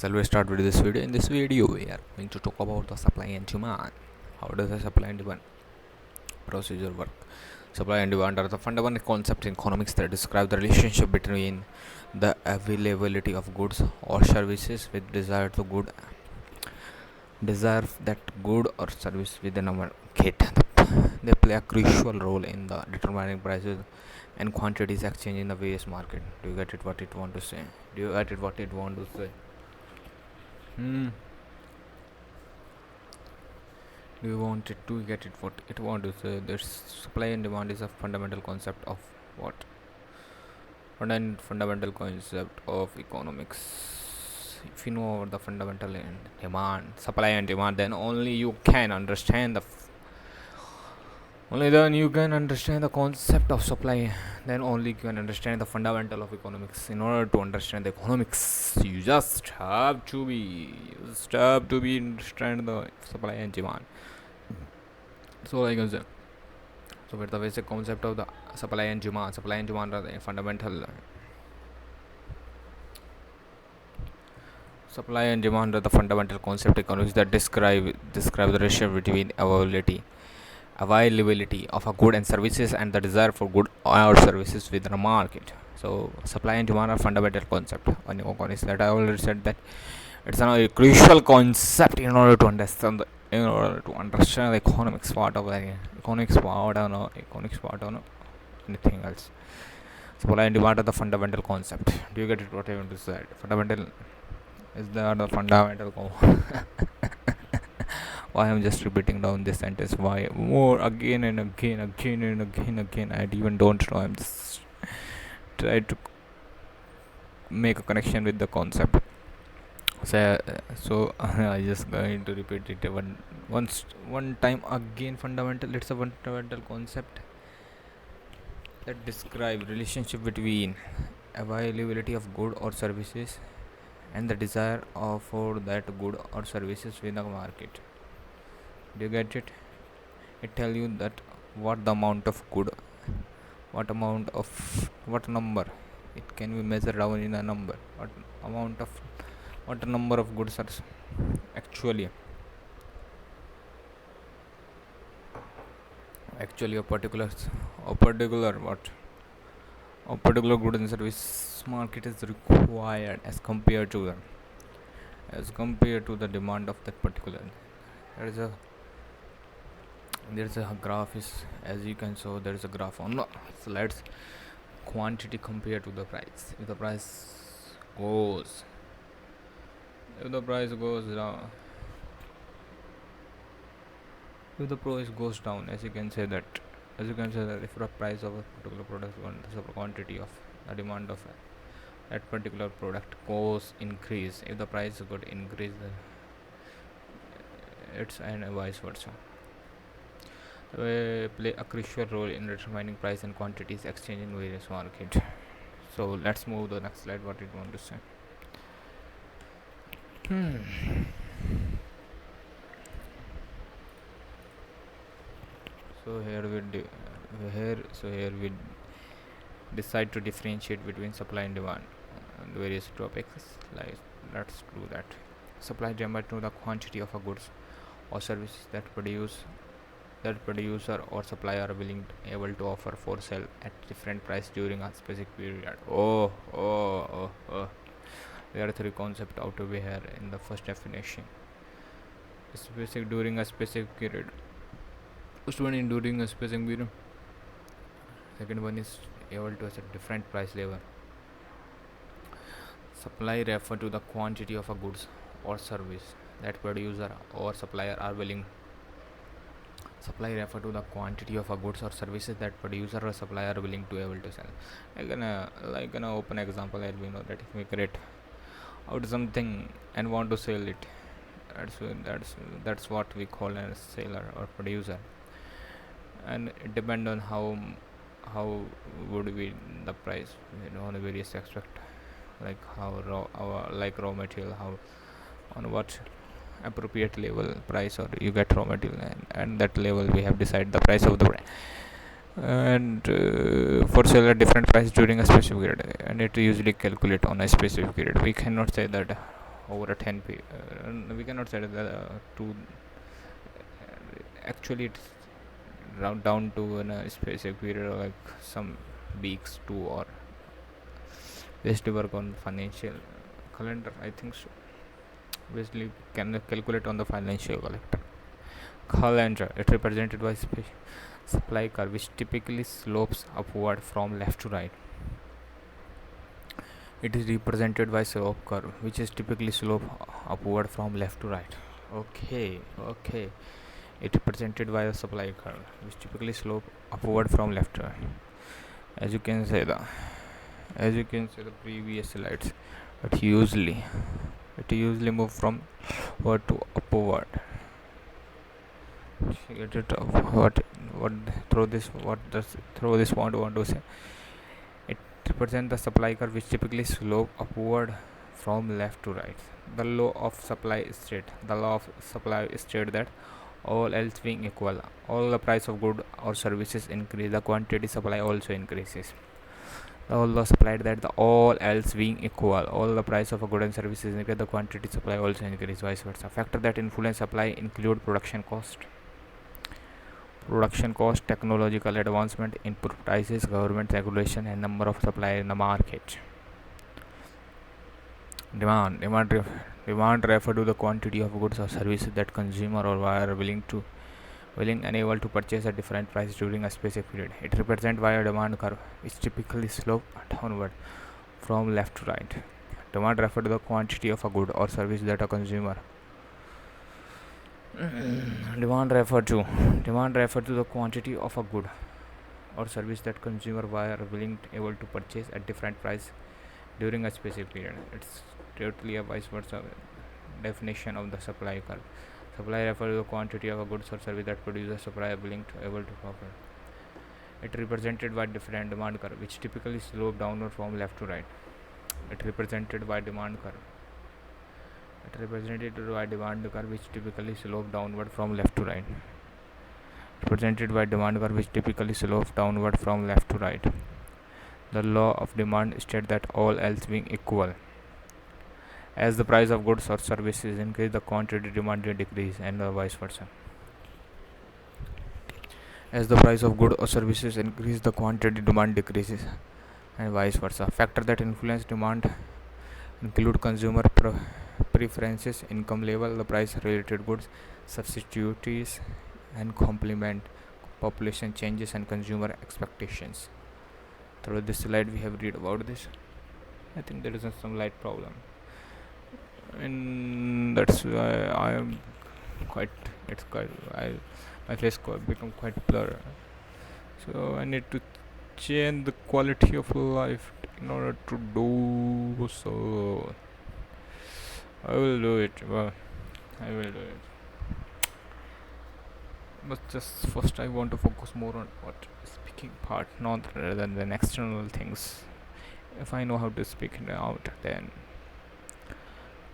Shall we start with this video? In this video, we are going to talk about the supply and demand. How does the supply and demand procedure work? Supply and demand are the fundamental concepts in economics that describe the relationship between the availability of goods or services with desire that good or service within a market. They play a crucial role in the determining prices and quantities exchange in the various market. Do you get it? What it want to say? Do you get it? What it want to say? Do you want it to get it? What it want to say? There's supply and demand is a fundamental concept of what? Fundamental concept of economics. If you know the fundamental and demand, supply and demand, then only you can understand only then you can understand the concept of supply. Then only you can understand the fundamental of economics. In order to understand the economics, you just have to understand the supply and demand. So I can say. So with the basic concept of the supply and demand are the fundamental. Supply and demand are the fundamental concept economics that describe the ratio between availability of a good and services and the desire for good or services within a market. So supply and demand are fundamental concept on economics that I already said that it's a crucial concept in order to understand the economics part of the economics part or anything else. Supply and demand are the fundamental concept. Do you get it? What I want to say? Fundamental is the fundamental. Why I'm just repeating down this sentence? Why more again and again? I even don't know. I'm just try to make a connection with the concept. So I just going to repeat it one time again. Fundamental. It's a fundamental concept that describe relationship between availability of good or services and the desire for that good or services within the market. Do you get it? It tell you that what the amount of good, what number it can be measured down in a number, what number of goods are actually a particular good and service market is required as compared to the demand of that particular. There's a graph is, as you can show, there is a graph on. So let's quantity compared to the price. If the price goes down, if the price goes down, as you can say that if the price of a particular product, the quantity of the demand of that particular product goes increase, if the price could increase, it's and vice versa. Play a crucial role in determining price and quantities exchanged in various markets. So let's move to the next slide. What it want to say? So here we decide to differentiate between supply and demand and various topics. Like, let's do that. Supply demand to the quantity of a goods or services that producer or supplier are able to offer for sale at different price during a specific period. There are three concepts out to be here in the first definition. Specific during a specific period. First one in during a specific period. Second one is able to set different price level. Supply refer to the quantity of a goods or service that producer or supplier are willing. Supply refer to the quantity of a goods or services that producer or supplier are willing to able to sell. Like an open example, let we know that if we create out something and want to sell it, that's what we call a seller or producer. And it depends on how would be the price, on various aspect, like how raw material, how on what appropriate level price or you get raw material, and that level we have decided the price of the brand, and for sale at different price during a specific period, and it usually calculate on a specific period. We cannot say that over a 10 we cannot say that to actually it's down to a specific period, like some weeks too, or basically work on financial calendar, I think so. Basically can calculate on the financial calendar. It represented by supply curve which typically slopes upward from left to right. It is represented by slope curve which is typically slope upward from left to right. Okay. It represented by the supply curve which typically slope upward from left to right. As you can say the previous slides, it usually move from upward to upward. Get it? What through this? What does through this want to say? It represents the supply curve which typically slope upward from left to right. The law of supply state that all else being equal, all the price of good or services increase, the quantity supply also increases. The law supplied that the all else being equal, all the price of a good and services increase, the quantity supply also increase, vice versa. Factor that influence supply include production cost, technological advancement, input prices, government regulation, and number of suppliers in the market. Demand refer to the quantity of goods or services that consumer or buyer are willing and able to purchase at different price during a specific period. It represents by a demand curve which typically slope downward from left to right. Demand refer to the quantity of a good or service that a consumer demand refer to the quantity of a good or service that consumer buyer are willing able to purchase at different price during a specific period. It's totally a vice versa definition of the supply curve. Supply refer to the quantity of a goods or service that producer supplier willing to able to offer. It represented by different demand curve which typically slope downward from left to right. It represented by demand curve which typically slope downward from left to right. Represented by demand curve which typically slope downward from left to right. The law of demand states that all else being equal, as the price of goods or services increase, the quantity demanded decrease, and vice versa. As the price of goods or services increase, the quantity demand decreases, and vice versa. Factors that influence demand include consumer preferences, income level, the price related goods, substitutes and complement, population changes, and consumer expectations. Through this slide we have read about this. I think there is some light problem, and that's why I am quite my face become quite blur, so I need to change the quality of life in order to do so. I will do it. But just first I want to focus more on what speaking part, not rather than external things. If I know how to speak it out, then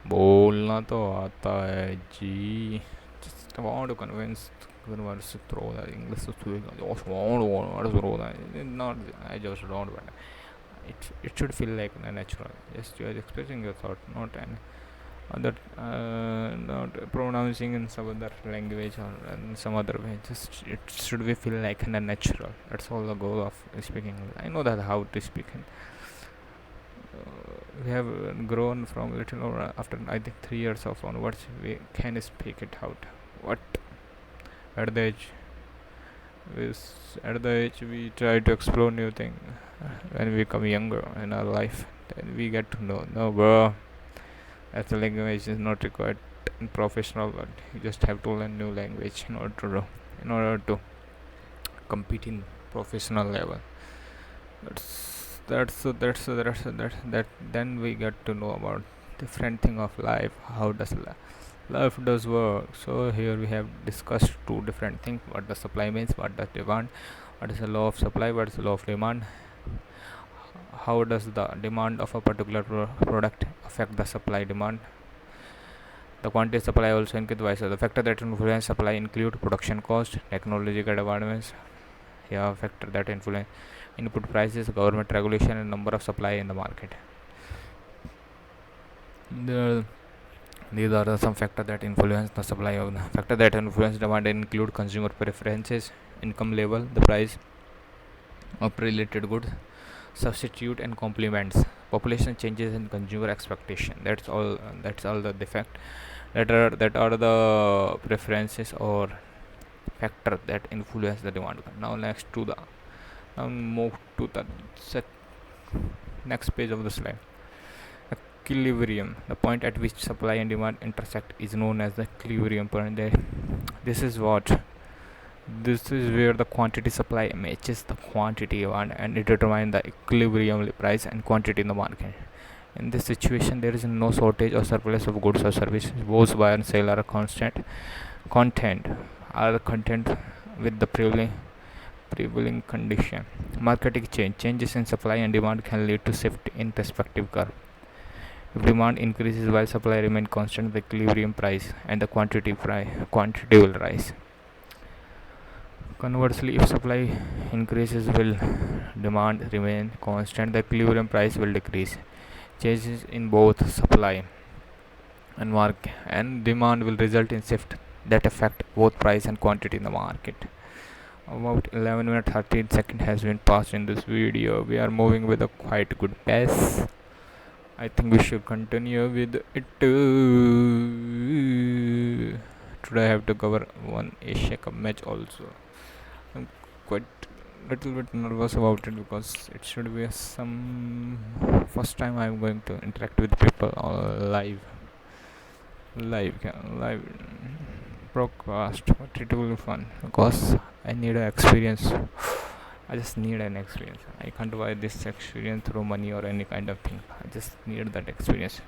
बोलना तो आता है जी. Just want to convince to throw that English to speak. Just want to throw that. Not I just don't. But it should feel like natural. Just you are expressing your thought, not an other not pronouncing in some other language or in some other way. Just it should be feel like natural. That's all the goal of speaking. I know that how to speak. We have grown from little or after I think 3 years of onwards we can speak it out. What at the age we try to explore new things. When we become younger in our life, then we get to know, no bro, as the language is not required in professional, but you just have to learn new language in order to compete in professional level. That then we get to know about different thing of life, how does life does work. So here we have discussed two different things: what the supply means, what does demand, what is the law of supply, what is the law of demand, how does the demand of a particular product affect the supply demand. The quantity supply also increase vice versa. The factor that influence supply include production cost, technological advancements, factor that influence input prices, government regulation, and number of supply in the market. These are some factors that influence the supply of the factor that influence demand include consumer preferences, income level, the price of related goods, substitute and complements, population changes and consumer expectation. That's all the defect that are the preferences or factor that influence the demand. Now move to the next page of the slide. Equilibrium, the point at which supply and demand intersect, is known as the equilibrium point. This is what this is where the quantity supply matches the quantity demand, and it determines the equilibrium price and quantity in the market. In this situation, there is no shortage or surplus of goods or services. Both buy and sell are constant content are content with the prevailing condition. Marketing changes in supply and demand can lead to shift in respective curve. If demand increases while supply remains constant, the equilibrium price and the quantity will rise. Conversely, if supply increases while demand remain constant, the equilibrium price will decrease. Changes in both supply and demand will result in shift that affect both price and quantity in the market. About 11 minutes 13 seconds has been passed in this video. We are moving with a quite good pace. I think we should continue with it. Today I have to cover one Asia Cup match also. I'm quite little bit nervous about it because it should be some first time I'm going to interact with people live live broadcast, but it will be fun because I need an experience. I just need an experience. I can't buy this experience through money or any kind of thing. I just need that experience.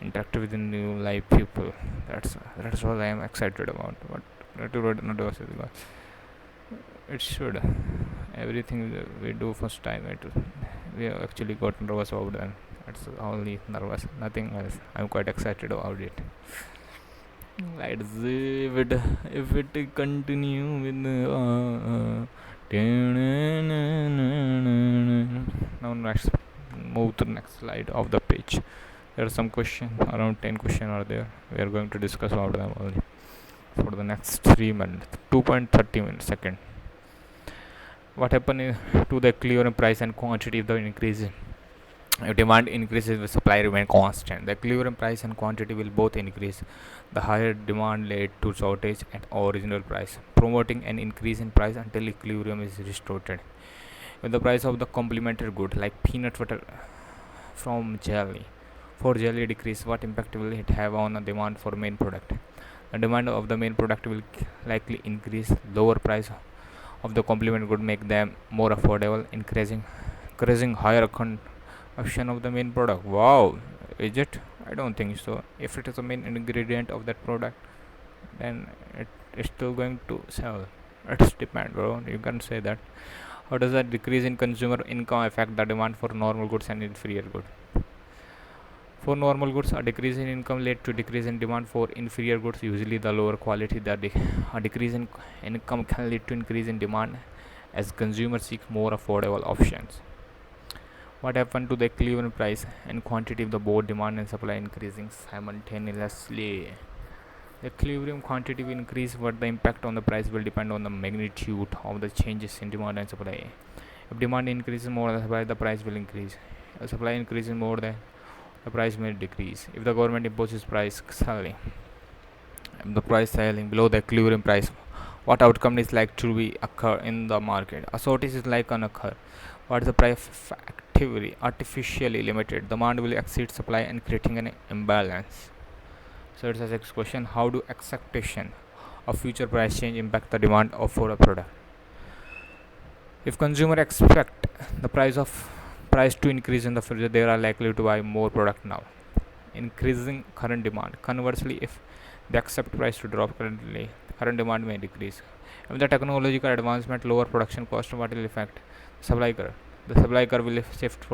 Interact with the new live people. That's what I am excited about. But not it should. Everything we do first time, we have actually got nervous about that. That's only nervous, nothing else. I'm quite excited about it. Let's see if it continue with now next move to the next slide of the page. There are some questions, around 10 questions are there. We are going to discuss about them only for the next 3 minutes, 2.30 minutes second. What happens to the equilibrium price and quantity if the increase if demand increases, the supply remain constant. The equilibrium price and quantity will both increase. The higher demand led to shortage at original price, promoting an increase in price until equilibrium is restored. If the price of the complementary good like peanut butter from jelly for jelly decrease, what impact will it have on the demand for main product? The demand of the main product will likely increase. Lower price of the complementary good make them more affordable, increasing higher option of the main product. Wow, is it? I don't think so. If it is the main ingredient of that product, then it is still going to sell. It's depend, bro. You can say that. How does that decrease in consumer income affect the demand for normal goods and inferior goods? For normal goods, a decrease in income led to decrease in demand for inferior goods, usually the lower quality. A decrease in income can lead to increase in demand as consumers seek more affordable options. What happened to the equilibrium price and quantity of the both demand and supply increasing simultaneously? The equilibrium quantity will increase, but the impact on the price will depend on the magnitude of the changes in demand and supply. If demand increases more than supply, the price will increase. If supply increases more than the price may decrease. If the government imposes price selling, the price selling below the equilibrium price, what outcome is like to be occur in the market? A shortage is like an occur. What is the price artificially limited? Demand will exceed supply and creating an imbalance. So it's the next question: how do expectation of future price change impact the demand for a product? If consumer expect the price to increase in the future, they are likely to buy more product now, increasing current demand. Conversely, if they accept price to drop current demand may decrease. If the technological advancement lower production cost, what will affect supply curve? The supply curve will shift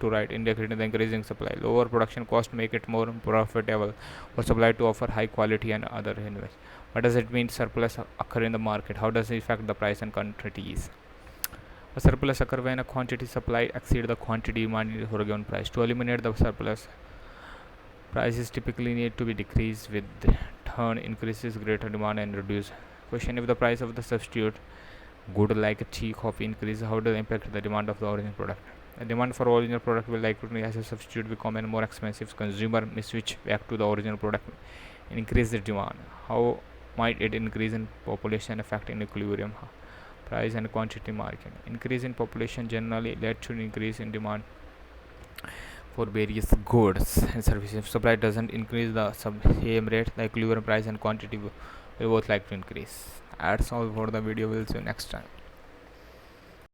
to right, indicating the increasing supply. Lower production cost make it more profitable for supply to offer high quality and other invest. What does it mean surplus occur in the market? How does it affect the price and quantities? A surplus occur when a quantity supplied exceed the quantity demanded for a given price. To eliminate the surplus, Prices typically need to be decreased with turn increases greater demand and reduce. Question: if the price of the substitute good like a tea coffee increases, how does it impact the demand of the original product? The demand for original product will likely as a substitute become more expensive. Consumer may switch back to the original product, increase the demand. How might it increase in population affect in equilibrium? Price and quantity market. Increase in population generally led to an increase in demand for various goods and services. If supply doesn't increase the same rate, the equilibrium price and quantity will both like to increase. That's all for the video. We'll see you next time.